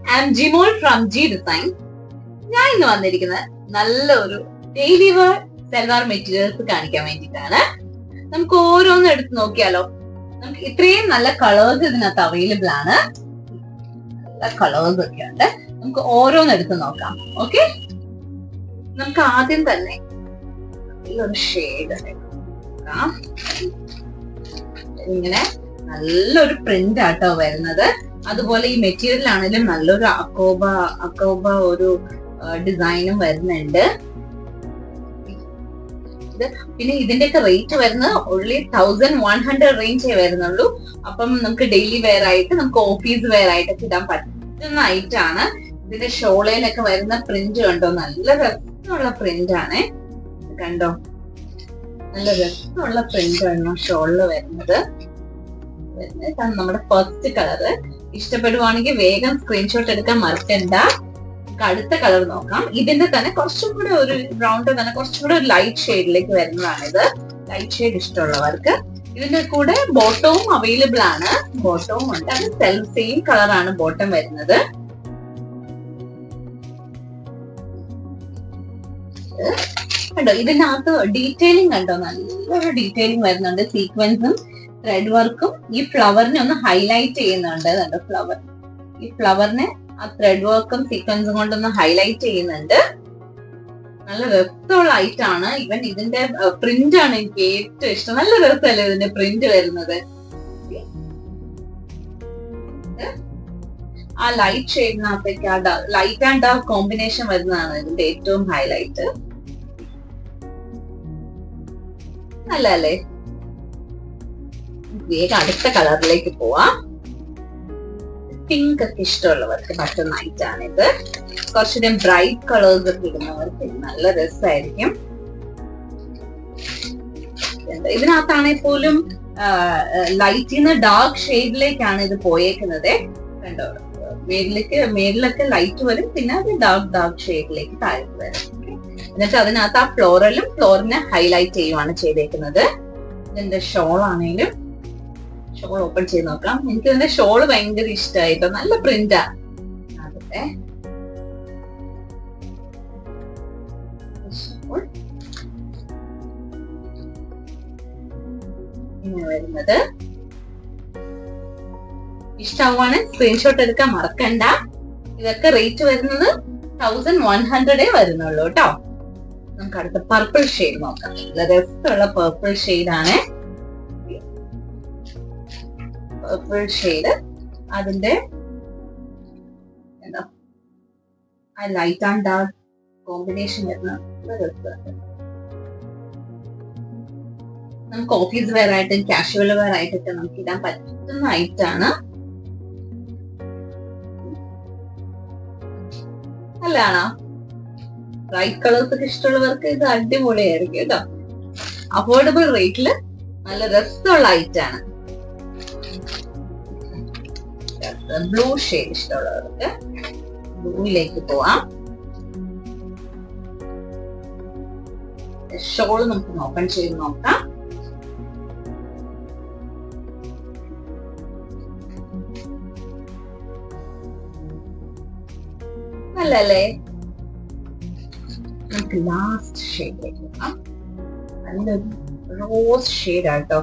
I'm Jimol from G Design. ഞാൻ ഇന്ന് വന്നിരിക്കുന്നത് നല്ലൊരു ഡെയിലി വെയർ സൽവാർ മെറ്റീരിയൽസ് കാണിക്കാൻ വേണ്ടിയിട്ടാണ്. നമുക്ക് ഓരോന്നും എടുത്ത് നോക്കിയാലോ. നമുക്ക് ഇത്രയും നല്ല കളേഴ്സ് ഇതിനകത്ത് അവൈലബിൾ ആണ്. നല്ല കളേഴ്സ് ഒക്കെ ഉണ്ട്. നമുക്ക് ഓരോന്നും എടുത്ത് നോക്കാം. ഓക്കെ, നമുക്ക് ആദ്യം തന്നെ നല്ലൊരു ഷെയ്ഡ് എടുക്കാം. ഇങ്ങനെ നല്ലൊരു പ്രിന്റ് ആട്ടോ വരുന്നത്. അതുപോലെ ഈ മെറ്റീരിയൽ ആണെങ്കിലും നല്ലൊരു അക്കോബ ഒരു ഡിസൈനും വരുന്നുണ്ട്. പിന്നെ ഇതിന്റെയൊക്കെ റേറ്റ് വരുന്നത് ഓൺലി 1100 റേഞ്ചേ വരുന്നുള്ളൂ. അപ്പം നമുക്ക് ഡെയിലി വെയർ ആയിട്ട്, നമുക്ക് ഓഫീസ് വെയർ ആയിട്ടൊക്കെ ഇടാൻ പറ്റുന്ന ഐറ്റാണ്. ഇതിന്റെ ഷോളയിലൊക്കെ വരുന്ന പ്രിന്റ് കണ്ടോ, നല്ല രസമുള്ള പ്രിന്റ് ആണ്. കണ്ടോ, നല്ല രസമുള്ള പ്രിന്റ് ആണ് ഷോളില് വരുന്നത്. നമ്മുടെ ഫസ്റ്റ് കളറ് ഇഷ്ടപ്പെടുവാണെങ്കിൽ വേഗം സ്ക്രീൻഷോട്ട് എടുക്കാൻ മറക്കണ്ട. അടുത്ത കളർ നോക്കാം. ഇതിന്റെ തന്നെ കുറച്ചും കൂടെ ഒരു ബ്രൗണിന്റെ തന്നെ കുറച്ചും കൂടെ ഒരു ലൈറ്റ് ഷെയ്ഡിലേക്ക് വരുന്നതാണിത്. ലൈറ്റ് ഷെയ്ഡ് ഇഷ്ടമുള്ളവർക്ക് ഇതിന്റെ കൂടെ ബോട്ടവും അവൈലബിൾ ആണ്. ബോട്ടവും ഉണ്ട്. അത് സെയിം കളറാണ് ബോട്ടം വരുന്നത്. കണ്ടോ, ഇതിനകത്ത് ഡീറ്റെയിലിംഗ് കണ്ടോ, നല്ലൊരു ഡീറ്റെയിലിംഗ് വരുന്നുണ്ട്. സീക്വൻസും ത്രെഡ് വർക്കും ഈ ഫ്ലവറിനെ ഒന്ന് ഹൈലൈറ്റ് ചെയ്യുന്നുണ്ട്. കണ്ടോ, ഫ്ലവർ, ഈ ഫ്ലവറിനെ ആ ത്രെഡ് വർക്കും സീക്വൻസും കൊണ്ടൊന്ന് ഹൈലൈറ്റ് ചെയ്യുന്നുണ്ട്. നല്ല രസമുള്ള ഐറ്റാണ്. ഇവൻ ഇതിന്റെ പ്രിന്റ് ആണ് എനിക്ക് ഏറ്റവും ഇഷ്ടം. നല്ല രസമല്ലേ ഇതിന്റെ പ്രിന്റ് വരുന്നത്. ആ ലൈറ്റ് ഷെയ്ഡിനകത്തേക്ക് ആ ലൈറ്റ് ആൻഡ് ഡാർക്ക് കോമ്പിനേഷൻ വരുന്നതാണ് ഇതിന്റെ ഏറ്റവും ഹൈലൈറ്റ്. നല്ല അല്ലേ? വേഗം അടുത്ത കളറിലേക്ക് പോവാം. പിങ്ക് ഒക്കെ ഇഷ്ടമുള്ളവർക്ക് പറ്റുന്ന ഐറ്റാണ് ഇത്. കുറച്ചുകൂടെ ബ്രൈറ്റ് കളേഴ്സ് ഒക്കെ ഇടുന്നവർക്ക് നല്ല രസമായിരിക്കും. ഇതിനകത്താണെങ്കിൽ പോലും ലൈറ്റിൽ നിന്ന് ഡാർക്ക് ഷെയ്ഡിലേക്കാണ് ഇത് പോയേക്കുന്നത്. കണ്ടോ, മേളിലൊക്കെ ലൈറ്റ് വരും, പിന്നെ അത് ഡാർക്ക് ഷെയ്ഡിലേക്ക് താഴേക്ക് വരും. എന്നിട്ട് അതിനകത്ത് ആ ഫ്ലോറിനെ ഹൈലൈറ്റ് ചെയ്യുവാണ് ചെയ്തേക്കുന്നത്. ഇതിന്റെ ഷോൾ ആണെങ്കിലും ഷോൾ ഓപ്പൺ ചെയ്ത് നോക്കാം. എനിക്ക് ഇതിന്റെ ഷോള് ഭയങ്കര ഇഷ്ടമായിട്ടോ. നല്ല പ്രിന്റാ. അതെ, ഇങ്ങനെ വരുന്നത്. ഇഷ്ടമാവാണ് സ്ക്രീൻഷോട്ട് എടുക്കാൻ മറക്കണ്ട. ഇതൊക്കെ റേറ്റ് വരുന്നത് 1100 വരുന്നുള്ളൂ കേട്ടോ. നമുക്ക് അടുത്ത പർപ്പിൾ ഷെയ്ഡ് നോക്കാം. നല്ല രസമുള്ള പർപ്പിൾ ഷെയ്ഡ് ആണ്. പർപ്പിൾ ഷെയ്ഡ് അതിന്റെ എന്താ ആ ലൈറ്റ് ആൻഡ് ഡാർക്ക് കോമ്പിനേഷൻ വരുന്ന രസമുണ്ട്. നമുക്ക് ഓഫീസ് വെയർ ആയിട്ടും കാഷ്വൽ വെയർ ആയിട്ടൊക്കെ നമുക്ക് ഇടാൻ പറ്റുന്ന ഐറ്റാണ്. നല്ലതാണോ? ബ്രൈറ്റ് കളേഴ്സ് ഒക്കെ ഇഷ്ടമുള്ളവർക്ക് ഇത് അടിപൊളിയായിരിക്കും കേട്ടോ. അഫോർഡബിൾ റേറ്റില് നല്ല രസമുള്ള ഐറ്റാണ്. ബ്ലൂ ഷെയ്ഡ് ഇഷ്ടമുള്ളവർക്ക് ബ്ലൂയിലേക്ക് പോവാം. ഷോള് നമുക്ക് ഓപ്പൺ ചെയ്ത് നോക്കാം. നല്ലല്ലേ? നമുക്ക് ലാസ്റ്റ് ഷെയ്ഡിലേക്ക് പോകാം. നല്ലൊരു റോസ് ഷെയ്ഡ് ആട്ടോ.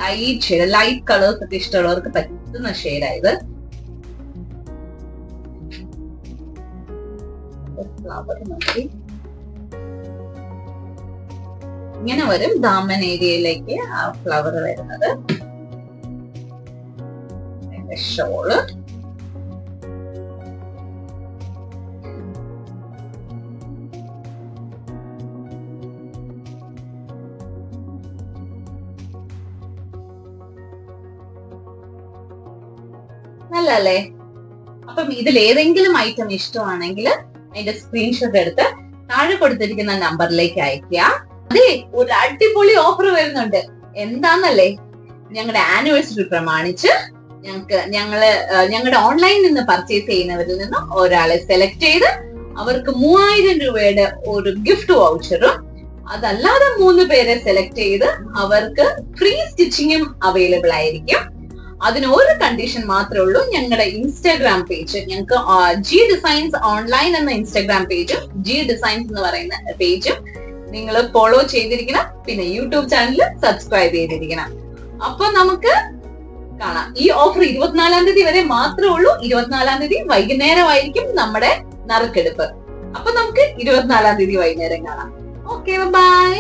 ലൈറ്റ് കളേഴ്സ് ഒക്കെ ഇഷ്ടമുള്ളവർക്ക് പറ്റുന്ന ഷെയ്ഡായത്. ഫ്ലവർ നോക്കി ഇങ്ങനെ വരും. ദാമൻ ഏരിയയിലേക്ക് ആ ഫ്ലവർ വരുന്നത്. ഷോള് നല്ലല്ലേ? അപ്പം ഇതിൽ ഏതെങ്കിലും ഐറ്റം ഇഷ്ടമാണെങ്കിൽ അതിന്റെ സ്ക്രീൻഷോട്ട് എടുത്ത് താഴെ കൊടുത്തിരിക്കുന്ന നമ്പറിലേക്ക് അയക്കുക. അതെ, ഒരു അടിപൊളി ഓഫർ വരുന്നുണ്ട്. എന്താന്നല്ലേ, ഞങ്ങളുടെ ആനിവേഴ്സറി പ്രമാണിച്ച് ഞങ്ങളുടെ ഓൺലൈനിൽ നിന്ന് പർച്ചേസ് ചെയ്യുന്നവരിൽ നിന്ന് ഒരാളെ സെലക്ട് ചെയ്ത് അവർക്ക് 3000 രൂപയുടെ ഒരു ഗിഫ്റ്റ് വൗച്ചറും, അതല്ലാതെ 3 പേരെ സെലക്ട് ചെയ്ത് അവർക്ക് ഫ്രീ സ്റ്റിച്ചിങ്ങും അവൈലബിൾ ആയിരിക്കും. അതിന് ഒരു കണ്ടീഷൻ മാത്രമേ ഉള്ളൂ. ഞങ്ങളുടെ ഇൻസ്റ്റാഗ്രാം പേജ്, ഞങ്ങൾക്ക് ജി ഡിസൈൻസ് ഓൺലൈൻ എന്ന ഇൻസ്റ്റാഗ്രാം പേജും ജി ഡിസൈൻസ് എന്ന് പറയുന്ന പേജും നിങ്ങൾ ഫോളോ ചെയ്തിരിക്കണം. പിന്നെ യൂട്യൂബ് ചാനൽ സബ്സ്ക്രൈബ് ചെയ്തിരിക്കണം. അപ്പൊ നമുക്ക് കാണാം. ഈ ഓഫർ 24-ാം തീയതി വരെ മാത്രമേ ഉള്ളൂ. 24-ാം തീയതി വൈകുന്നേരമായിരിക്കും നമ്മുടെ നറുക്കെടുപ്പ്. അപ്പൊ നമുക്ക് 24-ാം തീയതി വൈകുന്നേരം കാണാം. Okay, by.